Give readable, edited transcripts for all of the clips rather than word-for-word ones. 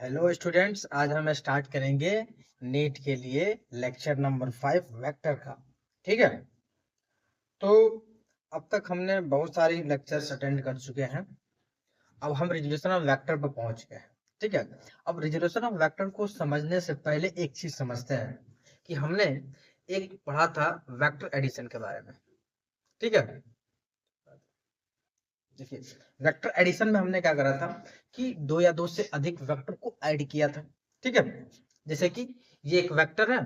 Hello students, आज हम start करेंगे नीट के लिए लेक्चर नंबर 5 वेक्टर का। ठीक है, तो अब तक हमने बहुत सारी लेक्चर्स अटेंड कर चुके हैं। अब हम रिजोल्यूशन ऑफ वेक्टर पर पहुंच गए हैं। ठीक है, अब रिजोल्यूशन ऑफ वेक्टर को समझने से पहले एक चीज समझते हैं कि हमने एक पढ़ा था वेक्टर एडिशन के बारे में। ठीक है, देखिए वेक्टर एडिशन में हमने क्या करा था कि दो या दो से अधिक वेक्टर को ऐड किया था। ठीक है, जैसे कि ये एक वेक्टर है,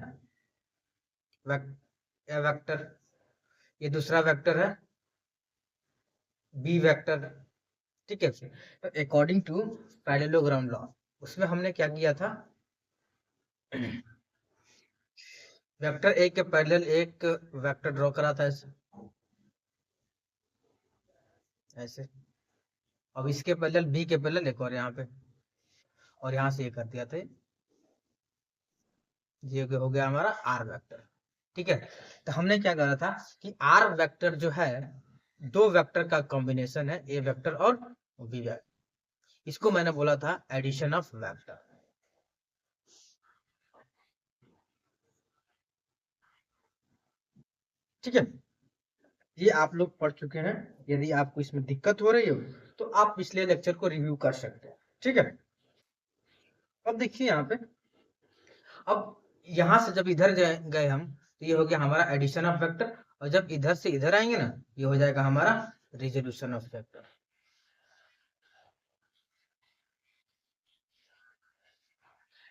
वेक्टर, ये दूसरा वेक्टर है बी वेक्टर। ठीक है, तो अकॉर्डिंग टू पैरेललोग्राम लॉ उसमें हमने क्या किया था, वेक्टर ए के पैरेलल एक वेक्टर ड्रॉ करा था ऐसे ऐसे। अब इसके पैरेलल बी के पैरेलल एक और यहाँ पे, और यहाँ से ये कर दिया था, ये हो गया हमारा आर वेक्टर। ठीक है, तो हमने क्या करा था कि आर वेक्टर जो है दो वेक्टर का कॉम्बिनेशन है, ए वेक्टर और बी वेक्टर। इसको मैंने बोला था एडिशन ऑफ वेक्टर। ठीक है, ये आप लोग पढ़ चुके हैं। यदि आपको इसमें दिक्कत हो रही हो तो आप पिछले लेक्चर को रिव्यू कर सकते हैं। ठीक है, अब देखिए यहाँ पे, अब यहाँ से जब इधर गए हम तो ये हो गया हमारा एडिशन ऑफ वेक्टर, और जब इधर से इधर आएंगे ना ये हो जाएगा हमारा रिजोल्यूशन ऑफ वेक्टर।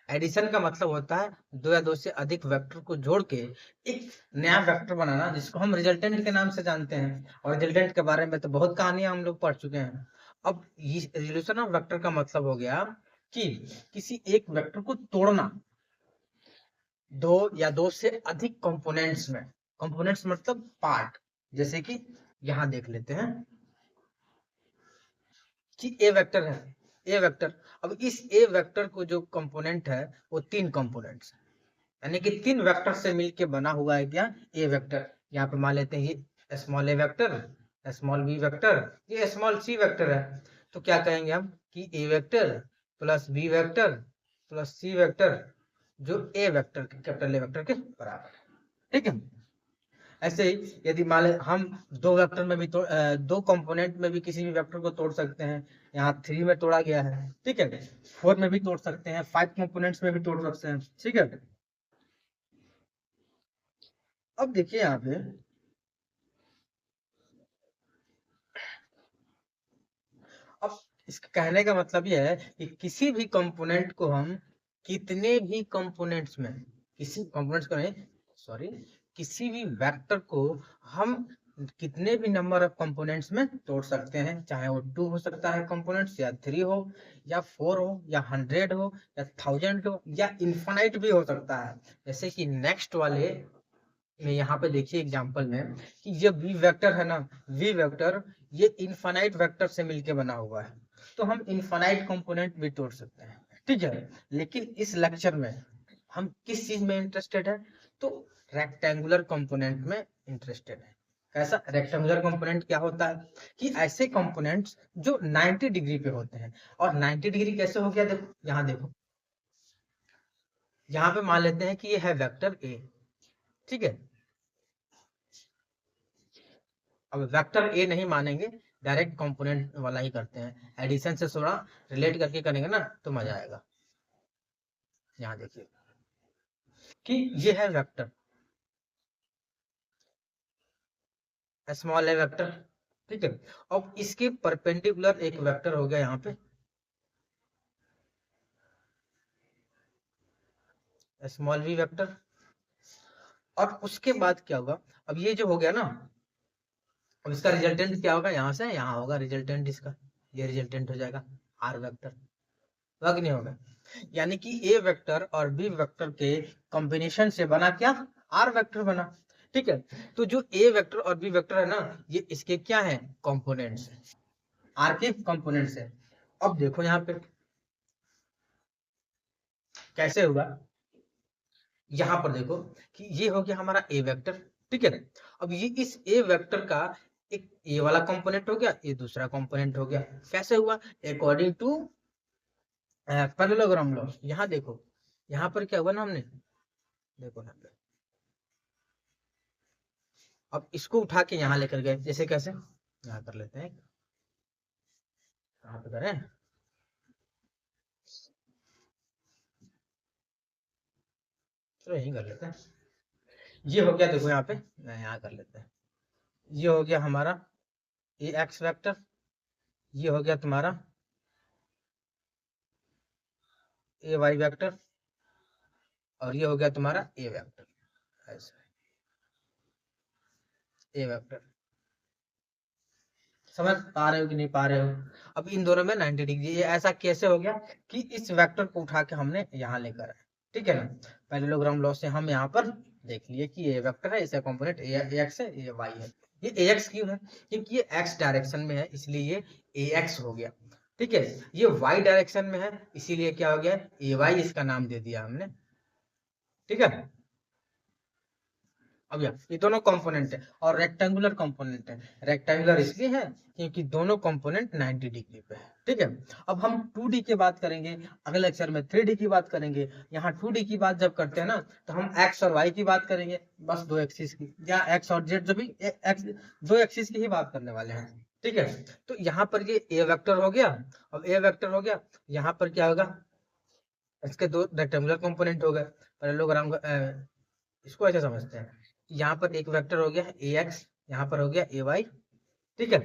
एडिशन का मतलब होता है दो या दो से अधिक वेक्टर को जोड़ के एक नया वेक्टर बनाना, जिसको हम रिजल्टेंट के नाम से जानते हैं। और रिजल्टेंट के बारे में तो बहुत कहानियां हम लोग पढ़ चुके हैं। अब ये रिजोल्यूशन ऑफ वेक्टर का मतलब हो गया कि किसी एक वेक्टर को तोड़ना दो या दो से अधिक कंपोनेंट्स में। कंपोनेंट्स मतलब पार्ट, जैसे कि यहां देख लेते हैं कि ए वेक्टर है, ए वेक्टर। अब इस ए वेक्टर को जो कंपोनेंट है वो तीन कंपोनेंट्स, यानी कि तीन वेक्टर से मिलके बना हुआ है क्या, ए वेक्टर। यहाँ पे मान लेते हैं ये small A vector, small B vector, ये स्मॉल सी वेक्टर है। तो क्या कहेंगे हम कि A vector plus B vector plus C vector जो ए वेक्टर के, कैपिटल ए वेक्टर के बराबर है। ठीक है, ऐसे ही यदि मान लें हम दो वेक्टर में भी दो कंपोनेंट में भी किसी भी वेक्टर को तोड़ सकते हैं। यहाँ 3 में तोड़ा गया है। ठीक है, 4 में भी तोड़ सकते हैं, 5 कंपोनेंट्स में भी तोड़ सकते हैं। ठीक है, अब देखिए यहाँ पे, अब इसका कहने का मतलब यह है कि किसी भी कंपोनेंट को हम कितने भी कंपोनेंट्स में, किसी कंपोनेंट्स को नहीं, सॉरी, किसी भी वेक्टर को हम कितने भी नंबर ऑफ कंपोनेंट्स में तोड़ सकते हैं। चाहे वो 2 हो सकता है कंपोनेंट्स, या 3 हो, या 4 हो, या 100 हो, या 1000 हो, या इन्फानाइट भी हो सकता है। जैसे कि नेक्स्ट वाले में यहाँ पे देखिए एग्जांपल में कि ये वी वेक्टर है ना, वी वेक्टर ये इनफाइनाइट वेक्टर से मिलके बना हुआ है, तो हम इनफाइनाइट कंपोनेंट भी तोड़ सकते हैं। ठीक है, लेकिन इस लेक्चर में हम किस चीज में इंटरेस्टेड है, तो रेक्टेंगुलर कंपोनेंट में इंटरेस्टेड है। कैसा रेक्टेंगुलर कंपोनेंट क्या होता है कि ऐसे कंपोनेंट्स जो 90 डिग्री पे होते हैं। और 90 डिग्री कैसे हो गया, देखो यहाँ देखो, यहाँ पे मान लेते हैं कि ये है वेक्टर ए। ठीक है, अब वेक्टर ए नहीं मानेंगे, डायरेक्ट कंपोनेंट वाला ही करते हैं। एडिशन से थोड़ा रिलेट करके करेंगे ना तो मजा आएगा। यहाँ देखिए कि ये है वेक्टर स्मॉल है वेक्टर। ठीक है, अब इसके परपेंडिकुलर एक वेक्टर हो गया यहाँ पे स्मॉल वी वेक्टर। और उसके बाद क्या होगा, अब ये जो हो गया ना, अब इसका रिजल्टेंट क्या होगा, यहाँ से यहाँ होगा रिजल्टेंट इसका, ये रिजल्टेंट हो जाएगा आर वेक्टर। वर्ग नहीं होगा, यानी कि ए वेक्टर और बी वेक्टर के कॉम्बिनेशन से बना क्या, आर वेक्टर बना। ठीक है, तो जो ए वेक्टर और बी वेक्टर है ना, ये इसके क्या है, कंपोनेंट्स, आर के कंपोनेंट्स है। अब देखो यहाँ पे कैसे हुआ, यहाँ पर देखो कि ये हो गया हमारा ए वेक्टर। ठीक है, अब ये इस ए वेक्टर का एक ये वाला कंपोनेंट हो गया, ये दूसरा कंपोनेंट हो गया। कैसे हुआ, अकॉर्डिंग टू पैरेललोग्राम लॉ, यहाँ देखो, यहाँ पर क्या हुआ ना, हमने देखो यहाँ पे, अब इसको उठा के यहाँ लेकर गए, जैसे कैसे, यहाँ कर लेते हैं, कहाँ पे करें, चलो यही कर लेते हैं। ये हो गया, देखो यहाँ पे, यहाँ कर लेते हैं, ये हो गया हमारा ए एक्स वैक्टर, ये हो गया तुम्हारा ए वाई वैक्टर, और ये हो गया तुम्हारा ए वैक्टर, ऐसा ए वैक्टर। समझ पा रहे हो कि नहीं पा रहे हो? अब इन दोनों में 90 डिग्री, ये ऐसा कैसे हो गया कि इस वेक्टर को उठा के हमने यहाँ लेकर आए, ठीक है ना। पैरेललोग्राम लॉ से हम यहाँ पर देख लिए कि ये वेक्टर है, इसका कंपोनेंट ए एक्स है, ये वाई है। ये ए एक्स क्यों है? क्योंकि ये एक्स डायरेक्शन में है, इसलिए ये ए एक्स हो गया, ठीक है। ये वाई डायरेक्शन में है, इसीलिए क्या हो गया, ए वाई, इसका नाम दे दिया हमने, ठीक है। अब ये दोनों कंपोनेंट है और रेक्टेंगुलर कंपोनेंट है। रेक्टेंगुलर इसलिए है क्योंकि दोनों कंपोनेंट 90 डिग्री पे है, ठीक है। अब हम 2D की बात करेंगे, अगले लेक्चर में 3D की बात करेंगे। यहाँ 2D की बात जब करते हैं ना, तो हम एक्स और वाई की बात करेंगे, बस दो एक्सिस की, या एक्स और जेड, जो भी एक्स, दो एक्सिस की ही बात करने वाले हैं, ठीक है। तो यहाँ पर ये ए वेक्टर हो गया, अब ए वेक्टर हो गया, यहाँ पर क्या होगा, इसके दो रेक्टेंगुलर कंपोनेंट हो गए। पैरेललोग्राम इसको ऐसे समझते हैं, यहाँ पर एक वेक्टर हो गया ए एक्स, यहाँ पर हो गया ए वाई, ठीक है।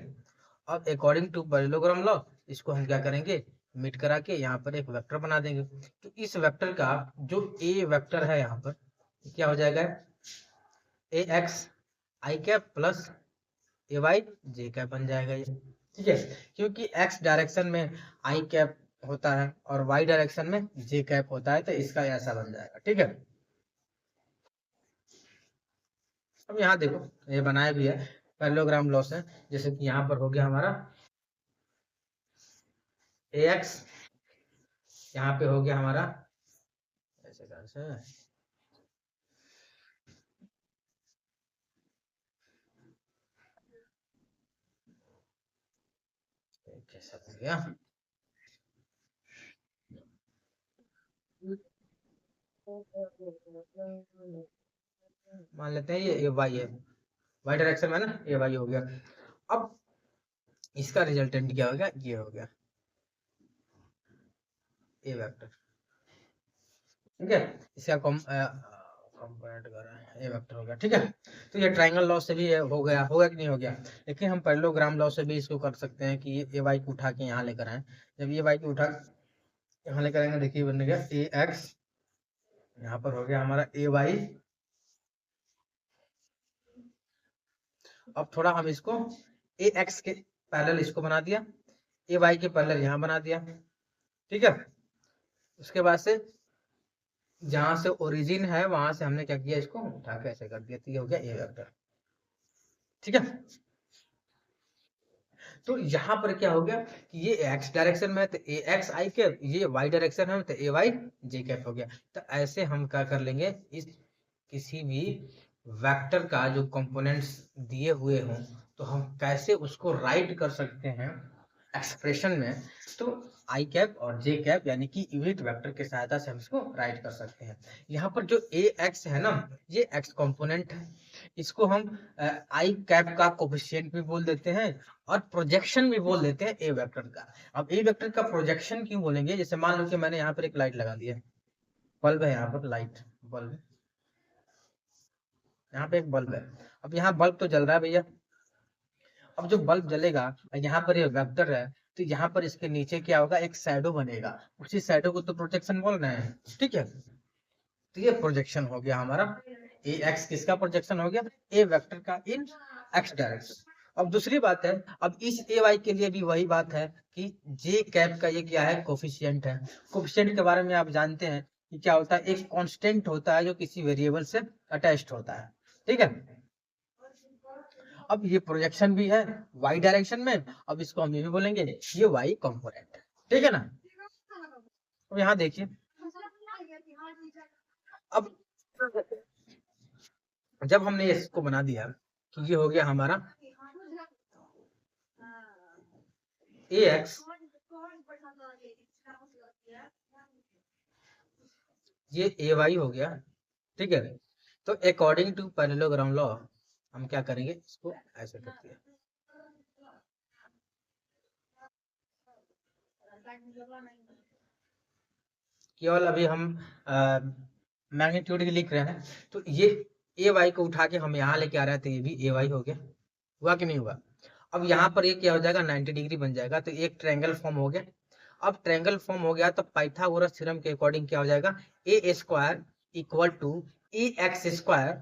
अब अकॉर्डिंग टू पैरेललोग्राम लॉ इसको हम क्या करेंगे, मिट करा के यहाँ पर एक वेक्टर बना देंगे। तो इस वेक्टर का जो ए वेक्टर है यहाँ पर क्या हो जाएगा, ए x I cap plus A Y J cap बन जाएगा ये, ठीक है। क्योंकि एक्स डायरेक्शन में आई कैप होता है और वाई डायरेक्शन में जे कैप होता है, तो इसका ऐसा बन जाएगा, ठीक है। अब यहाँ देखो, ये बनाया भी है पैरेललोग्राम लॉ से, जैसे कि यहाँ पर हो गया हमारा ए एक्स, यहाँ पे हो गया हमारा ऐसे कैसे, कैसा हो गया, मान लेते हैं ये वाई है, वाई डायरेक्शन में ना, ये वाई हो गया। अब इसका रिजल्टेंट क्या हो गया, ये हो गया ए वेक्टर, ठीक है। इसका कंपोनेंट कर रहा है, ए वेक्टर हो गया, ठीक है। तो ये ट्रायंगल लॉ से भी हो गया, होगा कि नहीं हो गया। लेकिन हम पैरेललोग्राम लॉ से भी इसको कर सकते हैं कि ये वाई को उठा के यहाँ लेकर आए, जब ये वाई को उठा यहाँ लेकर आएंगे, देखिए बन गया ए एक्स, यहाँ पर हो गया हमारा ए वाई। अब थोड़ा हम इसको ए एक्स के पैरेलल इसको बना दिया, ए वाई के पैरेलल यहाँ बना दिया, ठीक है। उसके बाद से जहां से ओरिजिन है वहां से हमने क्या किया, इसको उठा के ऐसे कर दिया, तो ये हो गया ए वेक्टर, ठीक है। तो यहाँ पर क्या हो गया कि ये एक्स डायरेक्शन में है तो ए एक्स आई कैप, ये वाई डायरेक्शन है तो ए वाई जे कैप हो गया। तो ऐसे हम क्या कर लेंगे, इस किसी भी वेक्टर का जो कंपोनेंट्स दिए हुए हों, तो हम कैसे उसको राइट कर सकते हैं एक्सप्रेशन में। तो आई कैप और जे कैप यानी कि यूनिट वेक्टर की सहायता से हम इसको राइट कर सकते हैं। यहाँ पर जो ए एक्स है ना, ये एक्स कंपोनेंट है, इसको हम आई कैप का कोफिशिएंट भी बोल देते हैं और प्रोजेक्शन भी बोल देते हैं ए वेक्टर का। अब ए वेक्टर का प्रोजेक्शन क्यों बोलेंगे, जैसे मान लो कि मैंने यहाँ पर एक लाइट लगा दी है, बल्ब है यहाँ पर, लाइट बल्ब, यहाँ पे एक बल्ब है। अब यहाँ बल्ब तो जल रहा है भैया, अब जो बल्ब जलेगा, यहाँ पर ये वेक्टर है, तो यहाँ पर इसके नीचे क्या होगा, एक शैडो बनेगा, उसी शैडो को तो प्रोजेक्शन बोल रहे हैं, ठीक है। तो ये प्रोजेक्शन हो गया हमारा, ए एक्स किसका प्रोजेक्शन हो गया, ए वेक्टर का इन एक्स डायरेक्शन। अब दूसरी बात है, अब इस ए वाई के लिए भी वही बात है कि जे कैप का ये क्या है, कोफिशिएंट है। कोफिशिएंट के बारे में आप जानते हैं कि क्या होता है, एक कांस्टेंट होता है जो किसी वेरिएबल से अटैच्ड होता है, ठीक है। अब ये प्रोजेक्शन भी है वाई डायरेक्शन में, अब इसको हम ये भी बोलेंगे ये वाई कंपोनेंट है, ठीक है ना। अब यहाँ देखिए, अब जब हमने इसको बना दिया कि ये हो गया हमारा ए एक्स ये ए वाई हो गया, ठीक है। तो अकॉर्डिंग टू पैरेललोग्राम लॉ हम क्या करेंगे, इसको ऐसे करते हैं। केवल अभी हम मैग्नीट्यूड की लिख रहे हैं, तो ये ए वाई को उठा के हम यहाँ लेके आ रहे हैं, तो ये भी ए वाई हो गया, हुआ कि नहीं हुआ। अब यहाँ पर ये क्या हो जाएगा, 90 डिग्री बन जाएगा, तो एक ट्रायंगल फॉर्म हो गया। अब ट्रायंगल फॉर्म हो गया तो पाइथागोरस थ्योरम के अकॉर्डिंग क्या हो जाएगा, A square equal to A X square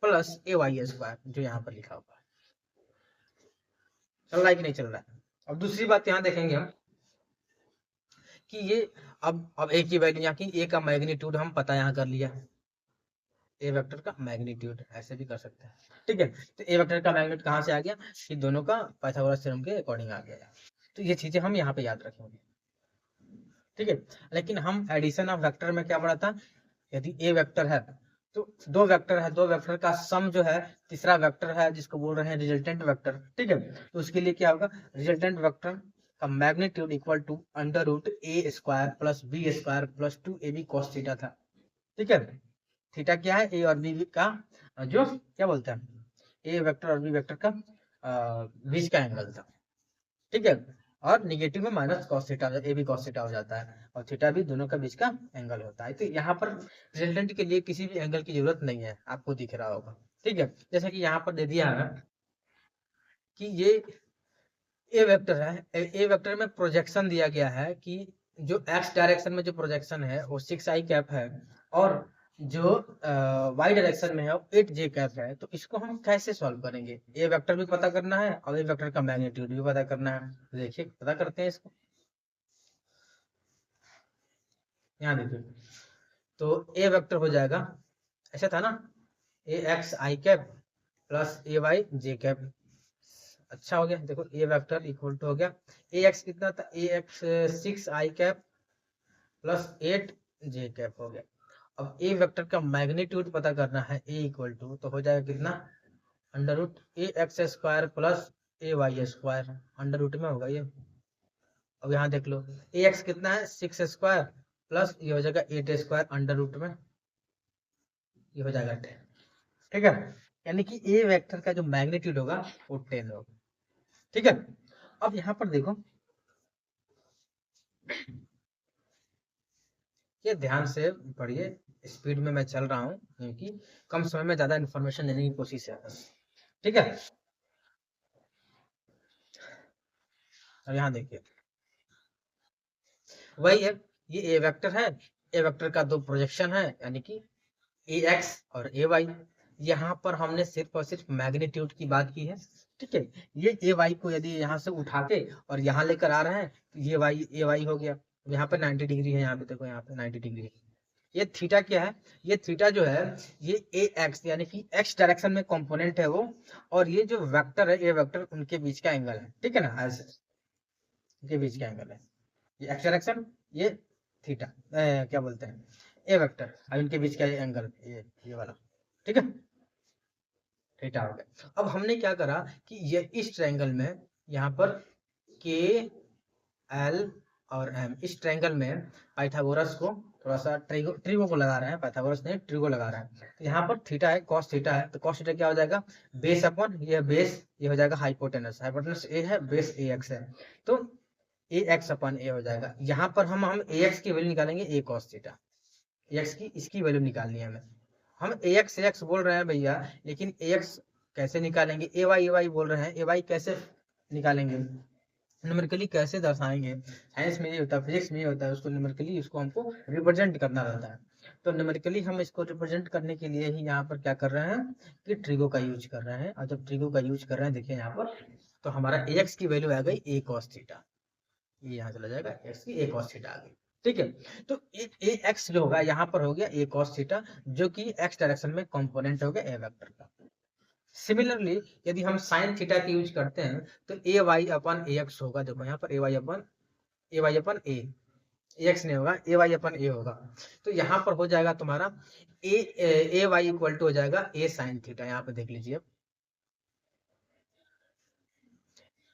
plus A Y square, जो यहाँ पर लिखा हुआ है। चल रहा है कि नहीं चल रहा है। अब दूसरी बात यहाँ देखेंगे हम कि ये अब ए की वैल्यू यहाँ की, ए का मैग्नीट्यूड हम पता यहाँ कर लिया, ए वेक्टर का मैग्नीट्यूड ऐसे भी कर सकते हैं, ठीक है। तो ए वेक्टर का मैग्नीट्यूड कहाँ से आ गया, कि दोनों का पाइथागोरस थ्योरम के अकॉर्डिंग आ गया। तो ये चीजें हम यहाँ पे याद रखेंगे, ठीक है। लेकिन हम एडिशन ऑफ वेक्टर में क्या पढ़ा था, यदि ए वेक्टर है तो दो वेक्टर है, दो वेक्टर का सम जो है तीसरा वेक्टर है, जिसको बोल रहे हैं रिजल्टेंट वेक्टर, ठीक है। तो उसके लिए क्या होगा, रिजल्टेंट वेक्टर का magnitude equal to under root A square plus B square plus 2ab cos theta था, ठीक है। थीटा क्या है, ए और बी का जो क्या बोलते हैं, ए वेक्टर और बी वेक्टर का बीच का एंगल था, ठीक है। और निगेटिव में माइनस कॉस थीटा, ए भी कॉस थीटा हो जाता है, और थीटा भी दोनों का बीच का एंगल होता है। तो यहाँ पर रिजल्टेंट के लिए किसी भी एंगल की जरूरत नहीं है, आपको दिख रहा होगा, ठीक है। जैसे कि यहाँ पर दे दिया है कि ये ए वेक्टर है, ए वेक्टर में प्रोजेक्शन दिया गया है कि जो एक्स डायरेक्शन में जो प्रोजेक्शन है वो 6i कैप है, और जो वाई डायरेक्शन में है वो 8j कैप है। तो इसको हम कैसे सॉल्व करेंगे, ए वेक्टर भी पता करना है और ए वेक्टर का मैग्नीट्यूड भी पता करना है। तो देखिए पता करते हैं इसको, यहाँ देखिए। तो ए वेक्टर हो जाएगा, ऐसा था ना, ए x I cap plus A Y J cap. अच्छा हो गया, देखो ए वेक्टर इक्वल टू हो गया, ए एक्स कितना था, A X 6i cap plus 8j cap हो गया। अब ए वेक्टर का मैग्नीट्यूड पता करना है, ए इक्वल टू तो हो जाएगा कितना, under root A X square plus A Y square, under root में होगा ये। अब यहाँ देख लो, ए एक्स कितना है 6 स्क्वायर प्लस ये हो जाएगा 8 स्क्वायर अंडर रूट में, ये हो जाएगा 10, ठीक है। यानी कि ए वेक्टर का जो मैग्नीट्यूड होगा वो 10 होगा, ठीक है। अब यहाँ पर देखो, ये ध्यान से पढ़िए, स्पीड में मैं चल रहा हूँ क्योंकि कम समय में ज्यादा इन्फॉर्मेशन देने की कोशिश है, ठीक है। अब यहाँ देखिए, वही है, ये ए वेक्टर है, ए वेक्टर का दो प्रोजेक्शन है, यानी कि ए एक्स और ए वाई। यहाँ पर हमने सिर्फ और सिर्फ मैग्नीट्यूड की बात की है, ठीक है। ये ए वाई को यदि यहाँ से उठा के और यहाँ लेकर आ रहे हैं तो ये वाई ए वाई हो गया। यहाँ पे 90 डिग्री है, यहाँ पे देखो, यहाँ पे 90 डिग्री है। ये थीटा क्या है, ये थीटा जो है ये ए एक्स यानी कि एक्स डायरेक्शन में कंपोनेंट है वो, और ये जो वेक्टर है ए वेक्टर उनके बीच का एंगल है, ठीक है ना, ऐसे उनके बीच का एंगल है, ये एक्स डायरेक्शन, ये थीटा क्या बोलते हैं ए वेक्टर, और इनके बीच का एंगल ये वाला, ठीक है, थीटा हो गया। अब हमने क्या करा कि ये इस ट्रायंगल में यहाँ पर के एल और एम, इस ट्रायंगल में पाइथागोरस को थोड़ा सा ट्रिगो को लगा रहे हैं, पाइथागोरस ने ट्रिगो लगा रहे हैं। तो यहाँ पर थीटा है, कॉस थीटा है, तो कॉस थीटा क्या हो जाएगा, बेस अपॉन ये बेस, ये हो जाएगा हाइपोटेनस, हाइपोटेनस ए है, बेस ए एक्स है, तो ए एक्स अपन ए हो जाएगा। यहाँ पर हम ए एक्स की वैल्यू निकालेंगे, ए कॉस थीटा, ए एक्स की इसकी वैल्यू निकालनी है हमें। हम ए एक्स बोल रहे हैं भैया, लेकिन ए एक्स कैसे निकालेंगे, ए वाई बोल रहे हैं, ए वाई कैसे निकालेंगे, न्यूमेरिकली कैसे दर्शाएंगे। साइंस में ये होता है, फिजिक्स में ये होता है, उसको न्यूमेरिकली उसको हमको रिप्रेजेंट करना रहता है। तो न्यूमेरिकली हम इसको रिप्रेजेंट करने के लिए ही यहाँ पर क्या कर रहे हैं कि ट्रिगो का यूज कर रहे हैं। और जब ट्रिगो का यूज कर रहे हैं, देखिए यहाँ पर, तो हमारा ए एक्स की वैल्यू आ गई ए कॉस थीटा, ये यहाँ चला जाएगा, एक्स की ए कॉस थीटा आ गई, ठीक है। तो ए एक्स जो होगा यहाँ पर हो गया ए कॉस थीटा, जो कि एक्स डायरेक्शन में कंपोनेंट हो गया ए वेक्टर का। सिमिलरली यदि हम साइन थीटा की यूज करते हैं तो ए वाई अपन ए एक्स होगा, देखो यहाँ पर ए वाई अपन ए एक्स नहीं होगा, ए वाई अपन ए होगा। तो यहाँ पर हो जाएगा तुम्हारा ए वाई इक्वल टू हो जाएगा ए साइन थीटा, यहाँ पे देख लीजिए,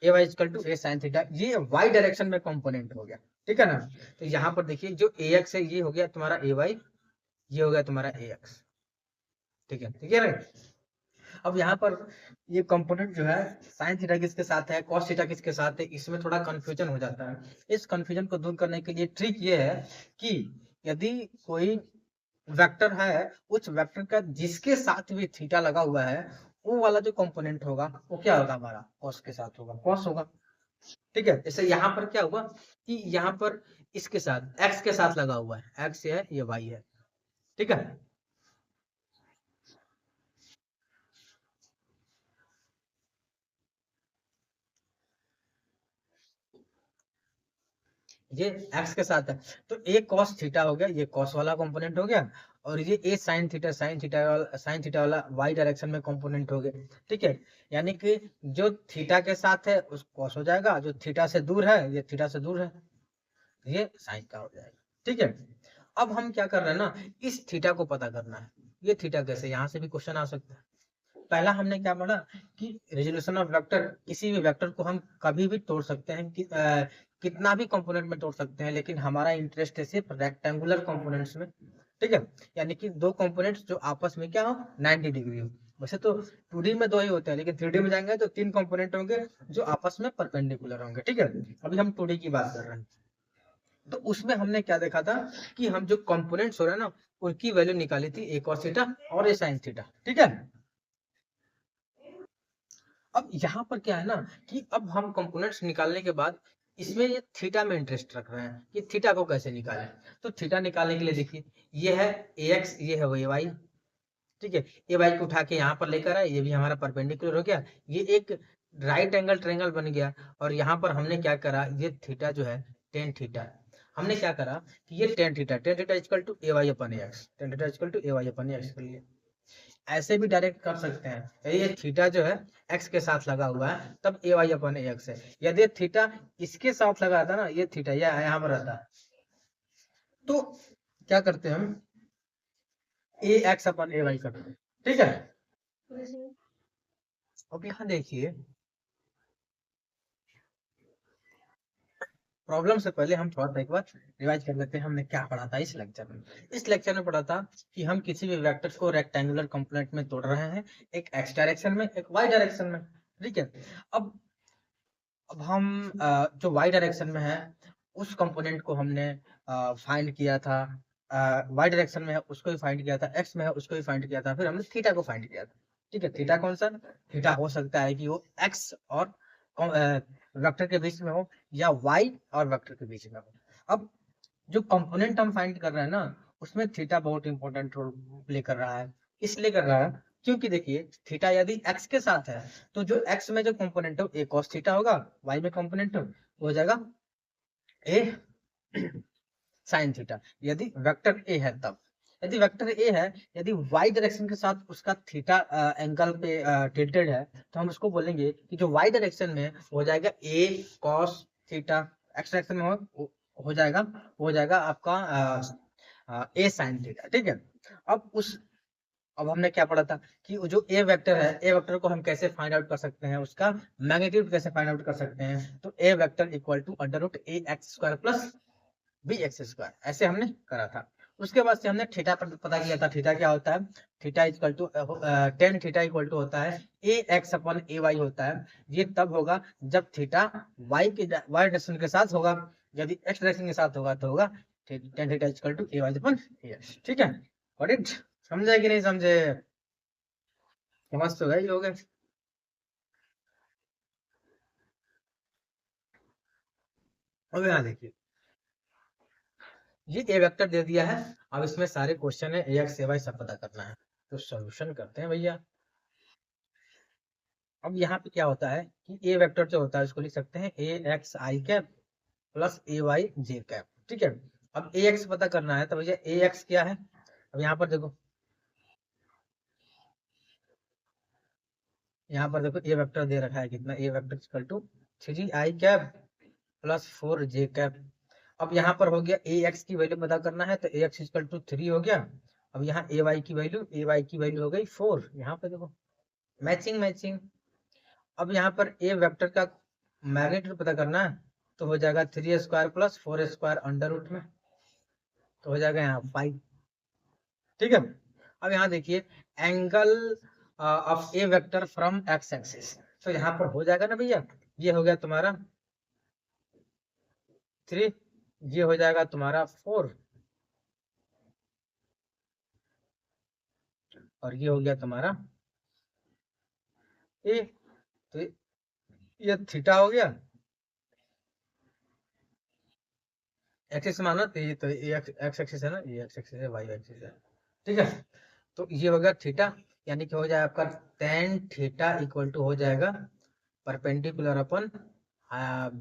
A Y equal to A sine theta, ये वाई डायरेक्शन में कंपोनेंट हो गया, ठीक है ना। तो यहाँ पर देखिए जो ए एक्स है ये हो गया तुम्हारा ए वाई, ये हो गया तुम्हारा ए एक्स, ठीक है ना। अब यहाँ पर ये कंपोनेंट जो है साइन थीटा किसके साथ है, कॉस थीटा किसके साथ है, इसमें थोड़ा कंफ्यूजन हो जाता है। इस कंफ्यूजन को दूर करने के लिए ट्रिक ये है कि यदि कोई वेक्टर है, उस वेक्टर का जिसके साथ भी थीटा लगा हुआ है, वो वाला जो कंपोनेंट होगा वो क्या होगा, हमारा कॉस के साथ होगा, कॉस होगा, ठीक है। जैसे यहाँ पर क्या हुआ कि यहाँ पर इसके साथ एक्स के साथ लगा हुआ है, एक्स है ये वाई है, ठीक है। ये एक्स के साथ है, तो ए कॉस थीटा हो गया, ये कॉस वाला कंपोनेंट हो गया, और ये ए साइन थीटा वाला वाई डायरेक्शन में कंपोनेंट हो गया, ठीक है। यानी कि जो थीटा के साथ है उस कॉस हो जाएगा, जो थीटा से दूर है ये थीटा से दूर है, ये साइन का हो जाएगा, ठीक है। अब हम क्या कर रहे हैं ना, इस थीटा को पता करना है। ये थीटा कैसे, यहाँ से भी क्वेश्चन आ सकता है। पहला हमने क्या पढ़ा कि रेजोल्यूशन ऑफ वेक्टर, किसी भी वेक्टर को हम कभी भी तोड़ सकते हैं कि कितना भी कंपोनेंट में तोड़ सकते हैं, लेकिन हमारा इंटरेस्ट है सिर्फ रेक्टेंगुलर कंपोनेंट्स में, ठीक है। यानी कि दो कंपोनेंट्स जो आपस में क्या हो, 90 डिग्री हो। वैसे तो 2D में दो ही होते हैं, लेकिन 3D में जाएंगे तो तीन कंपोनेंट होंगे जो आपस में परपेंडिकुलर होंगे, ठीक है। अभी हम 2D की बात कर रहे हैं, तो उसमें हमने क्या देखा था कि हम जो कंपोनेंट्स हो रहे हैं ना, उनकी वैल्यू निकाली थी ए कॉस थीटा और ए साइन थीटा, ठीक है। अब यहाँ पर क्या है ना कि अब हम कंपोनेंट्स निकालने के बाद इसमें ये थीटा में इंटरेस्ट रख रहे हैं कि थीटा को कैसे निकालें। तो थीटा निकालने के लिए देखिए, ये है ए एक्स, ये है ए वाई, ठीक है। ए वाई को उठा के यहाँ पर लेकर आए, ये भी हमारा परपेंडिकुलर हो गया, ये एक राइट एंगल ट्रायंगल बन गया। और यहाँ पर हमने क्या करा, ये थीटा जो है टेन थीटा, हमने क्या करा कि ये tan theta equal to A Y upon X, tan theta equal to A Y upon X कर लिया। ऐसे भी डायरेक्ट कर सकते हैं, ये थीटा जो है एक्स के साथ लगा हुआ है, तब ए वाई अपन एक्स है। यदि थीटा इसके साथ लगा था ना, ये थीटा यहाँ पर रहता, तो क्या करते हैं हम, ए एक्स अपन ए वाई करते हैं, ठीक है। अब यहाँ देखिए, प्रॉब्लम से पहले हम थोड़ा सा एक बार रिवाइज कर लेते हैं, हमने क्या पढ़ा था इस लेक्चर में। इस लेक्चर में पढ़ा था कि हम किसी भी वेक्टर को रेक्टेंगुलर कंपोनेंट में तोड़ रहे हैं, एक एक्स डायरेक्शन में, एक वाई डायरेक्शन में, ठीक है। अब अब हम जो वाई डायरेक्शन में है उस कंपोनेंट को हमने फाइंड किया था, वाई डायरेक्शन में है उसको भी फाइंड किया था, एक्स में है उसको भी फाइंड किया था, फिर हमने थीटा को फाइंड किया था, ठीक है। थीटा कौन सा, थीटा हो सकता है कि वो एक्स और वेक्टर के बीच में हो, या वाई और वेक्टर के बीच में हो। अब जो कंपोनेंट हम फाइंड कर रहे हैं ना, उसमें थीटा बहुत इंपॉर्टेंट रोल प्ले कर रहा है। इसलिए कर रहा है क्योंकि देखिए, थीटा यदि एक्स के साथ है तो जो एक्स में जो कंपोनेंट हो, ए कॉस थीटा होगा, वाई में कंपोनेंट हो जाएगा ए साइन थीटा, यदि वेक्टर ए है तब। यदि वेक्टर ए है, यदि वाई डायरेक्शन के साथ उसका थीटा एंगल पे टिल्टेड है, तो हम उसको बोलेंगे कि जो वाई डायरेक्शन में हो जाएगा ए कॉस थीटा, एक्स डायरेक्शन में हो जाएगा, हो जाएगा आपका ए साइन थीटा, ठीक है। अब उस अब हमने क्या पढ़ा था कि वो जो ए वेक्टर है, ए वेक्टर को हम कैसे फाइंड आउट कर सकते हैं, उसका मैग्नीट्यूड कैसे फाइंड आउट कर सकते हैं। तो A vector equal to under root A X square plus B X square, ऐसे हमने करा था। उसके बाद से हमने थीटा पर पता किया था, थीटा क्या होता है, theta equal to tan theta equal to होता है ए एक्स अपन ए वाई होता है। ये तब होगा जब थीटा वाई डायरेक्शन के साथ होगा, यदि एक्स डायरेक्शन के साथ होगा तो होगा tan theta equal to A Y upon A X, ठीक है। गॉट इट, समझे कि नहीं समझे, समझ तो गए ही हो गए। अब यहाँ देखिए, ये ए वेक्टर दे दिया है, अब इसमें सारे क्वेश्चन है, ए एक्स ए वाई सब पता करना है, तो सॉल्यूशन करते हैं भैया। अब यहाँ पे क्या होता है कि ए वेक्टर जो होता है उसको लिख सकते हैं ए x I cap plus A Y J cap, ठीक है। अब ए एक्स पता करना है तो भैया ए एक्स क्या है, अब यहाँ पर देखो, यहाँ पर देखो ए वेक्टर दे रखा है कितना, A vector equal to 3 I cap plus 4 J cap. अब यहाँ पर हो गया ए एक्स की वैल्यू पता करना है, तो ए एक्स इक्वल टू 3 हो गया। अब यहाँ ए वाई की वैल्यू हो गई 4, यहाँ पे देखो मैचिंग मैचिंग। अब यहाँ पर ए वेक्टर का मैग्नीट्यूड पता करना है तो हो जाएगा 3 square plus 4 square under root में, तो हो जाएगा यहाँ 5। ठीक है, अब यहाँ देखिए angle of A vector from x axis, तो यहाँ पर हो जाएगा ना भैया, ये हो गया तुम्हारा 3, ये हो जाएगा तुम्हारा 4, और ये हो गया तुम्हारा ए, तो ये थीटा हो गया, एक्सिस मानो तो ये तो एक्स एक्सिस है ना, ये एक्स एक्सिस है, वाई एक्सिस है। ठीक है, तो ये हो गया थीटा, यानी कि हो जाएगा आपका tan थीटा इक्वल टू हो जाएगा perpendicular upon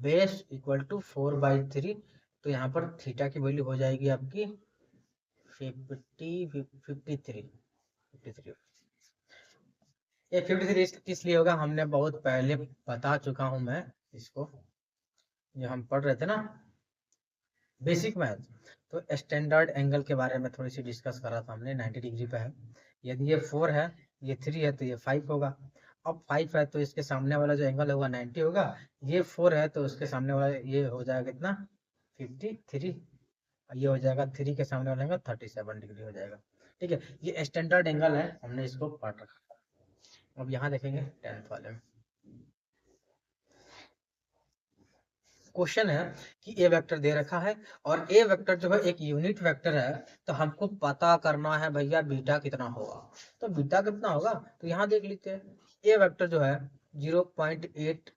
base equal to 4/3, तो यहाँ पर थीटा की वैल्यू हो जाएगी आपकी 53। ये 53 किस लिए होगा, हमने बहुत पहले बता चुका हूं मैं इसको, ये हम पढ़ रहे थे ना बेसिक मैथ, तो स्टैंडर्ड एंगल के बारे में थोड़ी सी डिस्कस करा था हमने, 90 डिग्री पे है, यदि ये 4 है, ये 3 है, तो ये 5 होगा। अब 5 है तो इसके सामने वाला जो एंगल होगा 90 होगा, ये 4 है तो उसके सामने वाला ये हो जाएगा कितना 53, ये हो जाएगा 3 के सामने वाला एंगल 37 डिग्री हो जाएगा। ठीक है, ये स्टैंडर्ड एंगल है, हमने इसको पढ़ रखा। अब यहाँ देखेंगे 10th वाले में क्वेश्चन है कि ए वेक्टर दे रखा है और ए वेक्टर जो है एक यूनिट वेक्टर है, तो हमको पता करना है भैया बीटा कितना होगा, तो बीटा कितना होगा, तो यहाँ देख लेते हैं ए वेक्टर जो है 0.8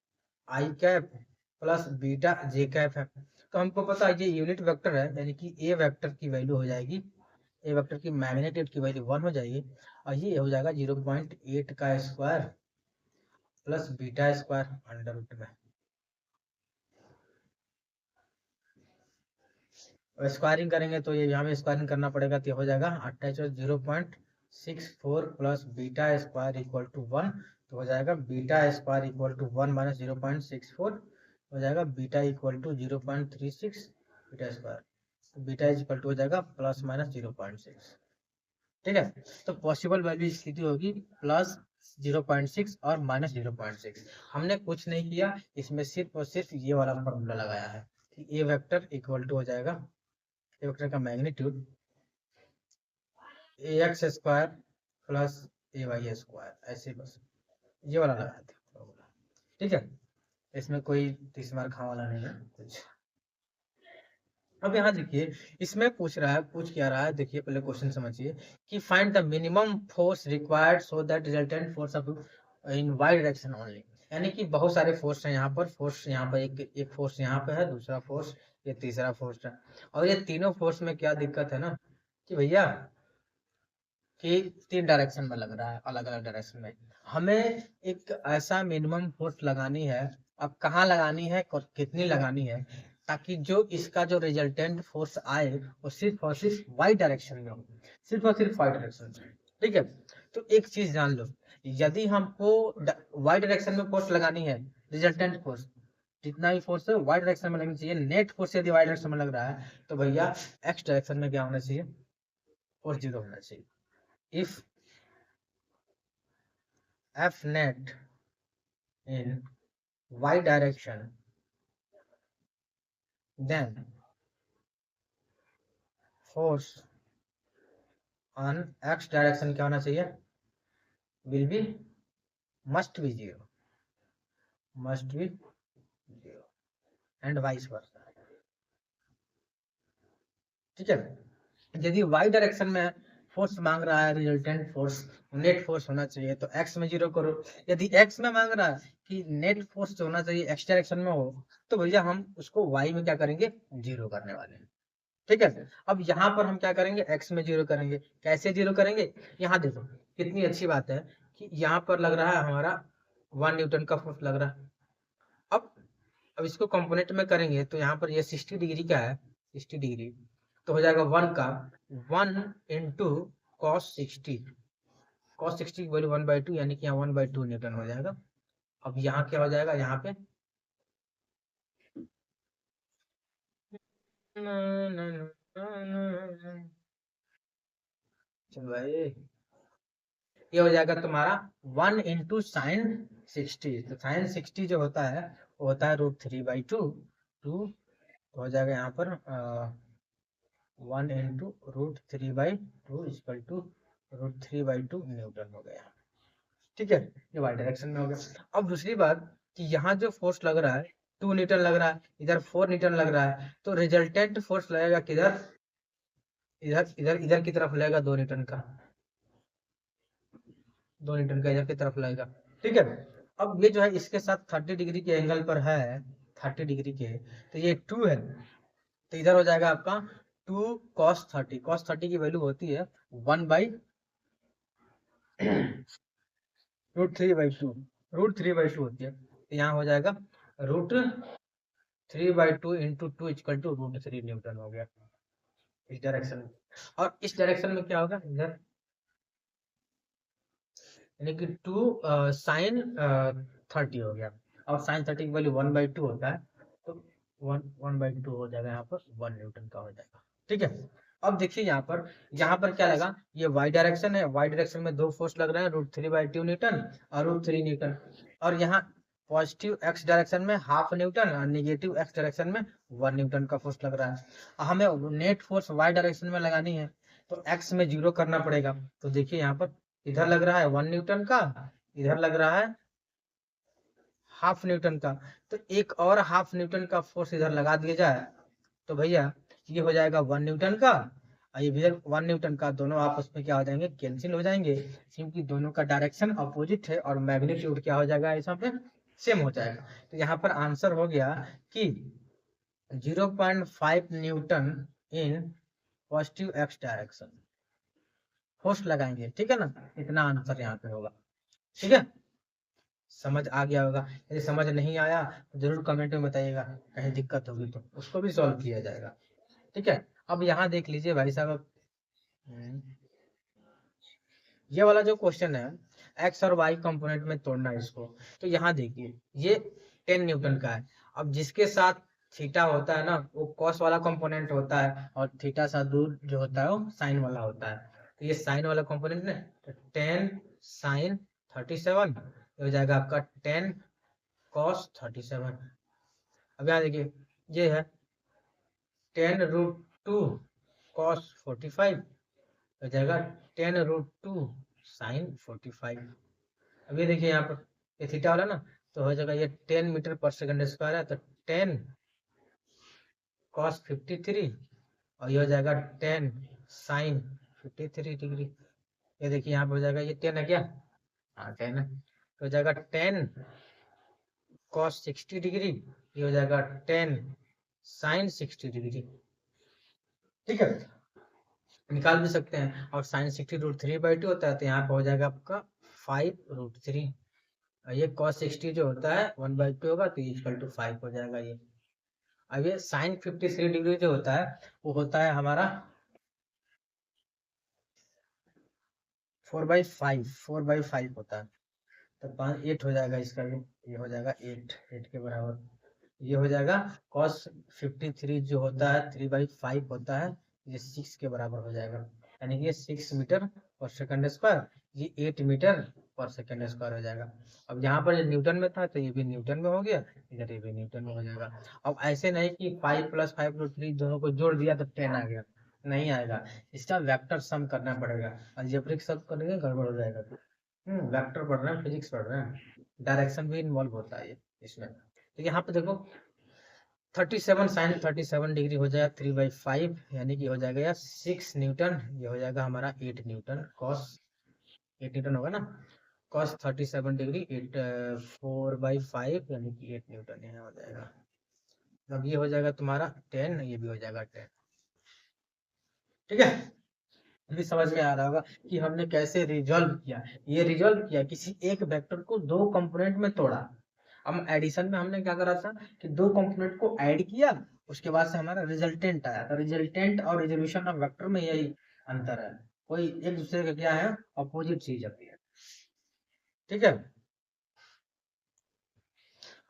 आई कैप प्लस बीटा जे कैप है, तो हमको पता है ये यूनिट वेक्टर है, यानी कि ए वेक्टर की वैल्यू हो जाएगी, ए वेक्टर की मैग्नीट्यूड की वैल्यू 1 हो जाएगी, और ये हो जाएगा 0.8 का square plus beta square under root में, स्क्वायरिंग करेंगे तो ये यहाँ पे स्क्वायरिंग करना पड़ेगा, तो हो जाएगा 0.64 plus beta square equal to 1, तो हो जाएगा beta square equal to 1 minus 0.64 हो जाएगा beta equal to 0.36 beta square, beta equal to हो जाएगा प्लस माइनस 0.6। ठीक है, तो पॉसिबल वैल्यू इसकी होगी प्लस 0.6 और माइनस 0.6। हमने कुछ नहीं किया, इसमें सिर्फ और सिर्फ ये वाला फॉर्मूला लगाया है कि ए वेक्टर इक्वल टू हो जाएगा ए वेक्टर का magnitude A X square plus A Y square, ऐसे बस ये वाला लगाया था फॉर्मूला। ठीक है, इसमें कोई 30 मार खा वाला नहीं है कुछ। अब यहाँ देखिए इसमें पूछ रहा है, पूछ क्या रहा है, देखिए पहले क्वेश्चन समझिए कि find the minimum force required so that resultant force of in Y direction only, यानी कि बहुत सारे फोर्स हैं यहाँ पर, फोर्स यहाँ पर एक फोर्स यहाँ पे है, दूसरा फोर्स, ये तीसरा फोर्स है, और ये तीनों फोर्स में क्या दिक्कत है ना कि भैया कि 3 डायरेक्शन में लग रहा है, अलग अलग डायरेक्शन में, हमें एक ऐसा मिनिमम फोर्स लगानी है, अब कहाँ लगानी है कितनी लगानी है, ताकि जो इसका जो रिजल्टेंट फोर्स आए वो सिर्फ और सिर्फ वाई डायरेक्शन में हो, सिर्फ और सिर्फ वाई डायरेक्शन में। ठीक है, तो एक चीज जान लो, यदि हमको वाई डायरेक्शन में फोर्स लगानी है, रिजल्टेंट फोर्स जितना भी फोर्स है वाई डायरेक्शन में लगना चाहिए, नेट फोर्स यदि वाई डायरेक्शन में लग रहा है तो भैया एक्स डायरेक्शन में क्या होना चाहिए, फोर्स 0 होना चाहिए। If F net in y direction, then force on x direction क्या होना चाहिए, will be must be 0, must be 0 and vice versa। ठीक है, यदि y डायरेक्शन में फोर्स मांग रहा है, रिजल्टेंट फोर्स नेट फोर्स होना चाहिए, तो x में 0 करो, यदि x में मांग रहा है कि नेट फोर्स जो होना चाहिए x डायरेक्शन में हो, तो भैया हम उसको y में क्या करेंगे 0 करने वाले हैं। ठीक है, अब यहाँ पर हम क्या करेंगे x में 0 करेंगे, कैसे 0 करेंगे, यहाँ देखो कितनी अच्छी बात है कि यहाँ पर लग रहा है हमारा 1 न्यूटन का फोर्स लग रहा है। अब अब इसको कंपोनेंट में करेंगे तो यहाँ पर ये 60 डिग्री का है, 60 डिग्री, तो हो जाएगा 1 का 1 इंटू कॉस 60, कॉस 60 की वैल्यू 1/2, यानी कि यहाँ 1/2 न्यूटन हो जाएगा। अब यहाँ क्या हो जाएगा, यहाँ पे चलो भाई ये हो जाएगा तुम्हारा 1 इंटू साइन 60, तो साइन 60 जो होता है होता है √3/2, टू हो जाएगा यहाँ पर 1 इंटू √3/2 इक्वल टू √3/2 न्यूटन हो गया। ठीक है, ये वाई डायरेक्शन में हो गया। अब दूसरी बात कि यहाँ जो फोर्स लग रहा है 2 न्यूटन लग रहा है, इधर 4 न्यूटन लग रहा है, तो रिजल्टेंट फोर्स लगेगा किधर, इधर इधर इधर की तरफ लगेगा 2 न्यूटन का, 2 न्यूटन का इधर की तरफ लगेगा। ठीक है, अब ये जो है इसके साथ 30 डिग्री के एंगल पर है, 30 डिग्री के, तो ये 2 है, तो इधर हो जाएगा आपका 2 cos 30। cos 30 की वैल्यू होती है 1/√3/2, √3/2 होती है, तो यहाँ हो जाएगा √3/2 इंटू 2 इक्वल टू √3 न्यूटन हो गया इस डायरेक्शन में। और इस डायरेक्शन में क्या होगा इधर, यानी कि 2 साइन 30 हो गया। और साइन 30 की वैल्यू 1/2 होता है, तो 1/2 हो जाएगा, यहाँ पर 1 न्यूटन का हो जाएगा। ठीक है, अब देखिए यहाँ पर क्या लगा, ये वाई डायरेक्शन है, वाई डायरेक्शन में दो फोर्स लग रहे हैं, √3/2 न्यूटन और √3 न्यूटन। और यहाँ पॉजिटिव एक्स डायरेक्शन में हाफ न्यूटन और निगेटिव एक्स डायरेक्शन में 1 न्यूटन का फोर्स लग रहा है। हमें नेट फोर्स वाई डायरेक्शन में लगानी है, तो एक्स में 0 करना पड़ेगा। तो देखिए यहाँ पर इधर लग रहा है 1 न्यूटन का, इधर लग रहा है हाफ न्यूटन का, तो एक और हाफ न्यूटन का फोर्स इधर लगा दिया जाए, तो भैया ये हो जाएगा 1 न्यूटन का, और ये भी 1 न्यूटन का, दोनों आपस में क्या हो जाएंगे, कैंसिल हो जाएंगे, क्योंकि दोनों का डायरेक्शन अपोजिट है और मैग्नीट्यूड क्या हो जाएगा यहाँ पे, सेम हो जाएगा। तो यहाँ पर आंसर हो गया कि 0.5 Newton in positive x direction force लगाएंगे। ठीक है ना, इतना आंसर यहाँ पे होगा। ठीक है, समझ आ गया होगा, यदि समझ नहीं आया तो जरूर कमेंट में बताइएगा, कहीं दिक्कत होगी तो उसको भी सॉल्व किया जाएगा। ठीक है, अब यहाँ देख लीजिए भाई साहब, ये वाला जो क्वेश्चन है एक्स और वाई कंपोनेंट में तोड़ना है इसको, तो यहाँ देखिए ये 10 न्यूटन का है। अब जिसके साथ थीटा होता है ना, वो कॉस वाला कंपोनेंट होता है, और थीटा सा दूर जो होता है वो साइन वाला होता है। तो ये साइन वाला कंपोनेंट है, तो 10 साइन 37 हो जाएगा आपका 10 कॉस 37। अब यहाँ देखिए ये है 10√2 कॉस 45 हो जाएगा 10√2 साइन 45। अब ये देखिए यहाँ पर ये थीटा वाला ना, तो हो जाएगा ये 10 मीटर पर सेकंड स्क्वायर है, तो 10 कॉस 53 और ये हो जाएगा 10 साइन 53 डिग्री। ये देखिए यहाँ पर हो जाएगा, ये 10 है क्या, हाँ 10 है, तो हो जाएगा 10 कॉस 60 डिग्री, ये हो जाएगा 10 साइन 60 डिग्री। ठीक है, निकाल भी सकते हैं, और साइन 60√3/2 होता है, तो यहाँ पे हो जाएगा आपका 5√3। ये cos 60 जो होता है 1/2 होगा, तो इक्वल टू 5 हो जाएगा ये। अब ये साइन 53 डिग्री जो होता है वो होता है हमारा 4/5 होता है, तो 8 हो जाएगा इसका भी, ये हो जाएगा 8 के बराबर। ये हो जाएगा cos 53 जो होता है 3/5 होता है, ये 6 के बराबर हो जाएगा, यानी कि ये 6 मीटर पर सेकंड स्क्वायर, ये 8 मीटर पर सेकंड स्क्वायर हो जाएगा। अब यहाँ पर न्यूटन में था तो ये भी न्यूटन में हो गया, इधर ये भी न्यूटन में हो जाएगा। अब ऐसे नहीं कि 5 + 5√3 दोनों को जोड़ दिया तो 10 आ गया, नहीं आएगा, इसका वेक्टर सम करना पड़ेगा, अलजेब्रिक सम करेंगे गड़बड़ हो जाएगा। वेक्टर पढ़ रहे हैं, फिजिक्स पढ़ रहे हैं, डायरेक्शन भी इन्वॉल्व होता है इसमें। तो यहाँ पे देखो 37 साइन 37 डिग्री हो जाएगा 3/5, यानी कि हो जाएगा यार 6 न्यूटन, ये हो जाएगा हमारा 8 न्यूटन, कॉस 8 न्यूटन होगा ना, कॉस 37 डिग्री 4/5 यानी कि 8 न्यूटन यहाँ हो जाएगा। अब ये हो जाएगा तुम्हारा 10, ये भी हो जाएगा 10। ठीक है, भी समझ में आ रहा होगा कि हमने कैसे रिजॉल्व किया। ये रिजॉल्व किया किसी एक वेक्टर को दो कंपोनेंट में तोड़ा। हम एडिशन में हमने क्या करा था कि दो कंपोनेंट को ऐड किया, उसके बाद से हमारा रिजल्टेंट आया, तो रिजल्टेंट और रिजोल्यूशन ऑफ वेक्टर में यही अंतर है, कोई एक दूसरे का क्या है, अपोजिट चीज होती है। ठीक है,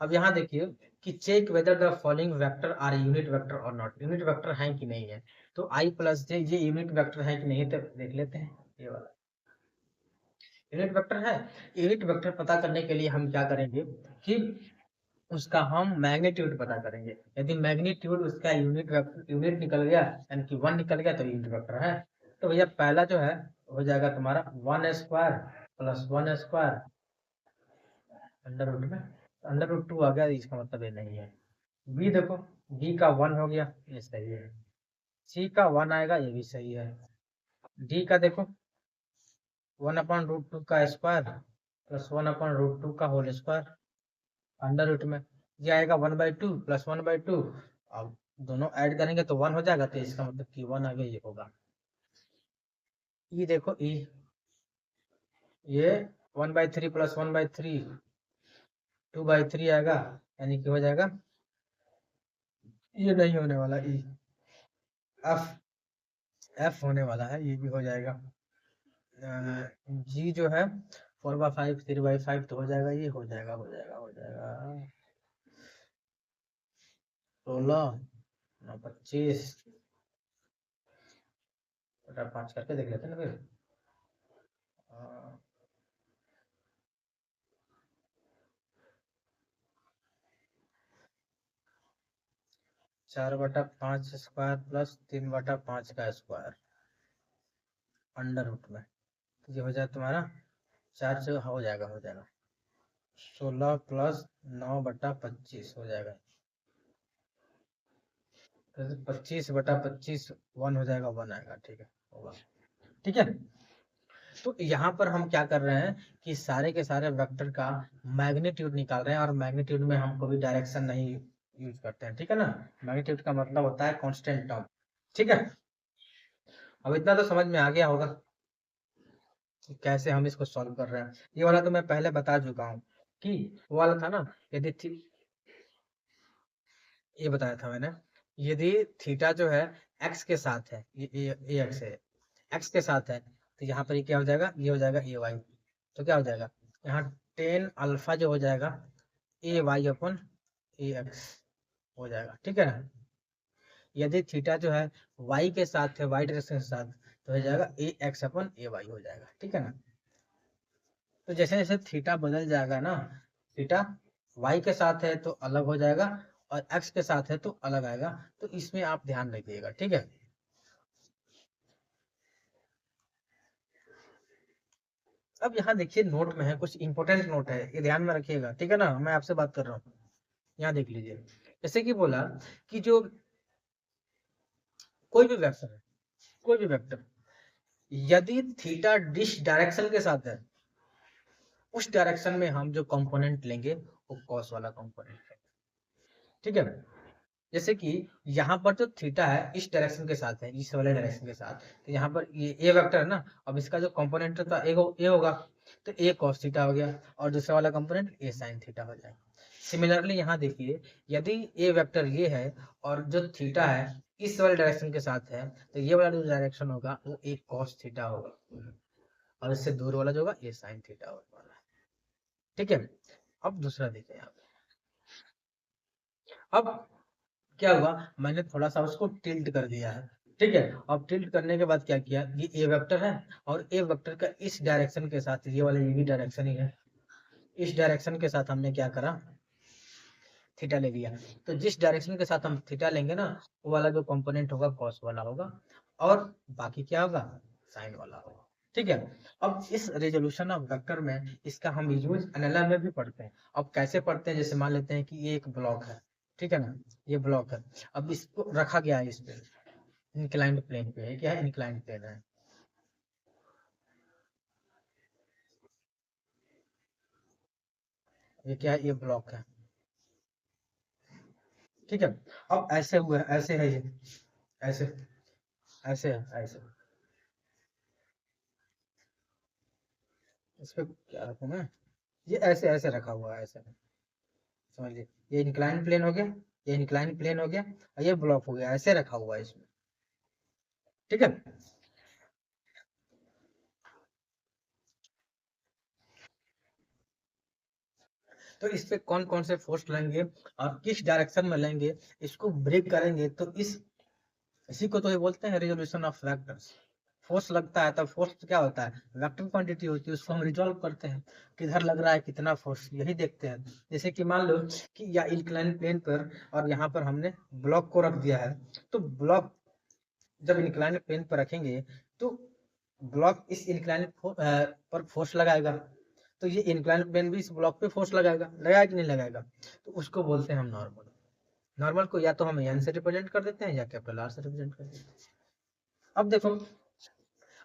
अब यहाँ देखिए कि check whether the following vector are unit vector और नॉट, यूनिट वेक्टर है कि नहीं है, तो i+j ये यूनिट वेक्टर है कि नहीं, तो देख लेते हैं। ये वाला यूनिट वेक्टर है, यूनिट वेक्टर पता करने के लिए हम क्या करेंगे कि उसका हम मैग्नीट्यूड पता करेंगे। यदि मैग्नीट्यूड उसका यूनिट निकल गया यानी कि 1 निकल गया तो यूनिट वेक्टर है। तो भैया पहला जो है हो जाएगा तुम्हारा 1² प्लस 1² अंडर रूट में अंडर रूट 2 आ गया, इसका मतलब ये नहीं है। बी देखो, बी का 1 हो गया, ये सही है। सी का 1 आएगा, ये भी सही है। डी का देखो 1/√2 का स्क्वायर प्लस 1/√2 का होल स्क्वायर अंडर रूट में, ये आएगा 1/2 प्लस 1/2। अब दोनों ऐड करेंगे तो 1 हो जाएगा, तो इसका मतलब कि 1 आगे ये होगा। ई देखो ई, ये 1/3 प्लस 1/3 2/3 आएगा, यानी कि हो जाएगा, ये नहीं होने वाला, ई एफ होने वाला है, ये भी हो जाएगा। जी जो है 4/5 3/5 तो हो जाएगा, ये हो जाएगा 16 25 बटा 5 करके देख लेते हैं ना फिर। 4/5 स्क्वायर प्लस 3/5 का स्क्वायर अंडर रूट में, तो ये हो जाएगा तुम्हारा 4 से हो जाएगा 16 प्लस 9/25 हो जाएगा, तो 25/25 1 हो जाएगा, 1 आएगा, ठीक है, होगा, ठीक है। तो यहाँ पर हम क्या कर रहे हैं कि सारे के सारे वेक्टर का मैग्नीट्यूड निकाल रहे हैं, और मैग्नीट्यूड में हम कभी डायरेक्शन नहीं यूज करते हैं, ठीक है ना। मैग्नीट्यूड का मतलब होता है कांस्टेंट टर्म, ठीक है। अब इतना तो समझ में आ गया होगा कि कैसे हम इसको सॉल्व कर रहे हैं। ये वाला तो मैं पहले बता चुका हूँ कि वो वाला था ना, यदि ये बताया था मैंने, यदि थीटा जो है एक्स के साथ है, ये एक्स है, एक्स के साथ है, तो यहाँ पर ये क्या हो जाएगा, ये हो जाएगा ए वाई, तो क्या हो जाएगा यहाँ टेन अल्फा जो हो जाएगा ए वाई अपन ए एक्स हो जाएगा, ठीक है ना। यदि थीटा जो है वाई के साथ है, वाई डायरेक्शन के साथ, तो हो जाएगा ए एक्स अपन ए वाई हो जाएगा, ठीक है ना। तो जैसे जैसे थीटा बदल जाएगा ना, थीटा वाई के साथ है तो अलग हो जाएगा, और एक्स के साथ है तो अलग आएगा, तो इसमें आप ध्यान रखिएगा, ठीक है। अब यहाँ देखिए नोट में है, कुछ इंपॉर्टेंट नोट है, ये ध्यान में रखिएगा, ठीक है ना, मैं आपसे बात कर रहा हूँ। यहाँ देख लीजिए, जैसे कि बोला कि जो कोई भी वेक्टर है, कोई भी वेक्टर यदि थीटा डिश डायरेक्शन के साथ है, उस डायरेक्शन में हम जो कंपोनेंट लेंगे वो कॉस वाला कंपोनेंट है, ठीक है। जैसे कि यहाँ पर जो थीटा है इस डायरेक्शन के साथ है, इस वाले डायरेक्शन के साथ, तो यहाँ पर ये ए वेक्टर है ना, अब इसका जो कंपोनेंट होता है ए होगा, तो ए कॉस थीटा हो गया, और दूसरा वाला कंपोनेंट ए साइन थीटा हो जाएगा। सिमिलरली यहाँ देखिए, यदि ए वेक्टर ये है और जो थीटा है इस वाले डायरेक्शन के साथ है, तो ये वाला जो डायरेक्शन होगा वो ए कॉस थीटा होगा, और इससे दूर वाला जो होगा ए साइन थीटा होगा, ठीक है। अब दूसरा देखिए यहाँ पे, अब क्या हुआ, मैंने थोड़ा सा उसको टिल्ट कर दिया है, ठीक है। अब टिल्ट करने के बाद क्या किया, ये ए वेक्टर है और ए वेक्टर का इस डायरेक्शन के साथ, ये वाला ये भी डायरेक्शन ही है, इस डायरेक्शन के साथ हमने क्या करा, थीटा ले लिया। तो जिस डायरेक्शन के साथ हम थीटा लेंगे ना, वो वाला जो कंपोनेंट होगा कॉस वाला होगा, और बाकी क्या होगा, साइन वाला होगा, ठीक है। अब इस रेजोल्यूशन ऑफ वेक्टर में इसका हम यूज एनएलएम में भी पढ़ते हैं। अब कैसे पढ़ते हैं, जैसे मान लेते हैं कि ये एक ब्लॉक है, ठीक है ना, ये ब्लॉक है, अब इसको रखा गया है इस पे, इंक्लाइंड प्लेन पे है, क्या है, इंक्लाइंड प्लेन है, ये क्या है, ये ब्लॉक है, ठीक है। अब ऐसे हुआ है, ऐसे है ये, ऐसे ऐसे है, ऐसे, इस पे क्या रखूं मैं, ये ऐसे ऐसे रखा हुआ है, ऐसे समझिए, ये इंक्लाइन प्लेन हो गया, ये इंक्लाइन प्लेन हो गया, और ये ब्लॉक हो गया, ऐसे रखा हुआ है इसमें, ठीक है। तो इस पे कौन कौन से फोर्स लेंगे और किस डायरेक्शन में लेंगे, इसको ब्रेक करेंगे, तो इसी को तो ये बोलते हैं रेजोल्यूशन ऑफ वेक्टर्स, फोर्स लगता है तब फोर्स क्या होता है, वेक्टर क्वांटिटी होती है, उसको हम रिजॉल्व करते हैं, किधर लग रहा है कितना फोर्स, यही देखते हैं। जैसे कि मान लो कि या इंक्लाइन प्लेन पर और यहाँ पर हमने ब्लॉक को रख दिया है, तो ब्लॉक जब इंक्लाइन प्लेन पर रखेंगे तो ब्लॉक इस इंक्लाइन पर फोर्स लगाएगा, तो ये इंक्लाइन प्लेन भी इस ब्लॉक पे फोर्स लगाएगा कि नहीं लगाएगा, तो उसको बोलते हैं हम नॉर्मल। नॉर्मल को या तो हम एन से रिप्रेजेंट कर देते हैं या कैपिटल आर से रिप्रेजेंट कर देते हैं। अब देखो,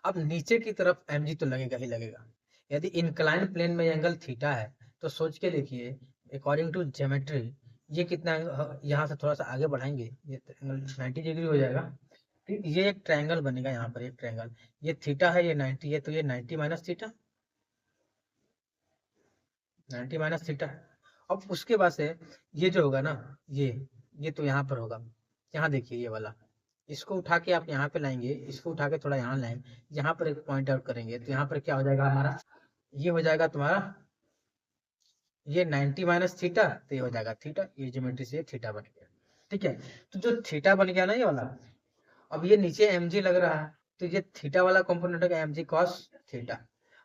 अब नीचे की तरफ mg तो लगेगा ही लगेगा। यदि इंक्लाइन प्लेन में एंगल थीटा है तो सोच के देखिए, अकॉर्डिंग टू ज्योमेट्री ये कितना, यहाँ से थोड़ा सा आगे बढ़ाएंगे ये एंगल 90 डिग्री हो जाएगा। फिर ये एक ट्रायंगल बनेगा, यहाँ पर एक ट्रायंगल, ये थीटा है ये 90 है, तो ये 90 माइनस थीटा, 90 माइनस थीटा। अब उसके बाद से ये जो होगा ना, ये तो यहाँ पर होगा, यहाँ देखिए ये वाला, इसको उठा के आप यहाँ पे लाएंगे, इसको उठा के थोड़ा यहाँ लाएंगे, यहाँ पर एक पॉइंट आउट करेंगे, तो यहाँ पर क्या हो जाएगा हमारा, ये हो जाएगा तुम्हारा, ये 90 माइनस थीटा, तो ये हो जाएगा थीटा, ये ज्योमेट्री से थीटा बन गया। ठीक है, तो जो थीटा बन गया ना ये वाला, अब ये नीचे mg लग रहा है, तो ये थीटा वाला कंपोनेंट होगा mg cos थीटा।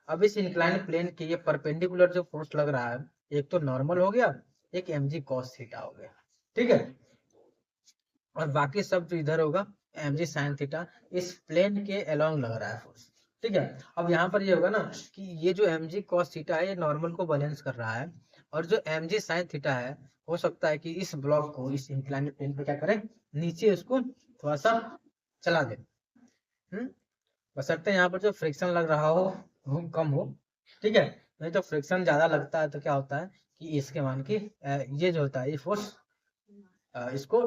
अब इस इंक्लाइन प्लेन के ये परपेंडिकुलर जो फोर्स लग रहा है, एक तो नॉर्मल हो गया, एक mg cos थीटा हो गया। ठीक है, और बाकी सब जो इधर होगा mg sin थीटा, इस प्लेन के अलोंग लग रहा है फोर्स। ठीक है, अब यहाँ पर ये होगा ना कि ये जो mg cos थीटा है ये नॉर्मल को बैलेंस कर रहा है, और जो mg sin थीटा है हो सकता है कि इस ब्लॉक को इस इंक्लाइंड प्लेन पे क्या करें, नीचे उसको थोड़ा सा चला दे। बशर्ते यहाँ पर जो फ्रिक्शन लग रहा हो वो कम हो। ठीक है, नहीं तो फ्रिक्शन ज्यादा लगता है तो क्या होता है कि इसके मान की ये जो होता है ये फोर्स इसको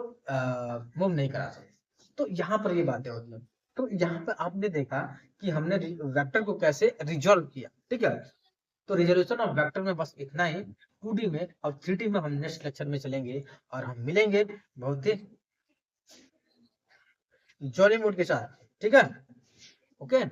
मूव नहीं करा सकते। तो यहाँ पर ये बातें होती हैं। तो यहाँ पर आपने देखा कि हमने वेक्टर को कैसे रिजॉल्व किया। ठीक है, तो रिजोल्यूशन ऑफ वेक्टर में बस इतना ही। 2D में और 3D में हम नेक्स्ट लेक्चर में चलेंगे, और हम मिलेंगे बहुत ही जॉली मूड के साथ। ठीक है, ओके।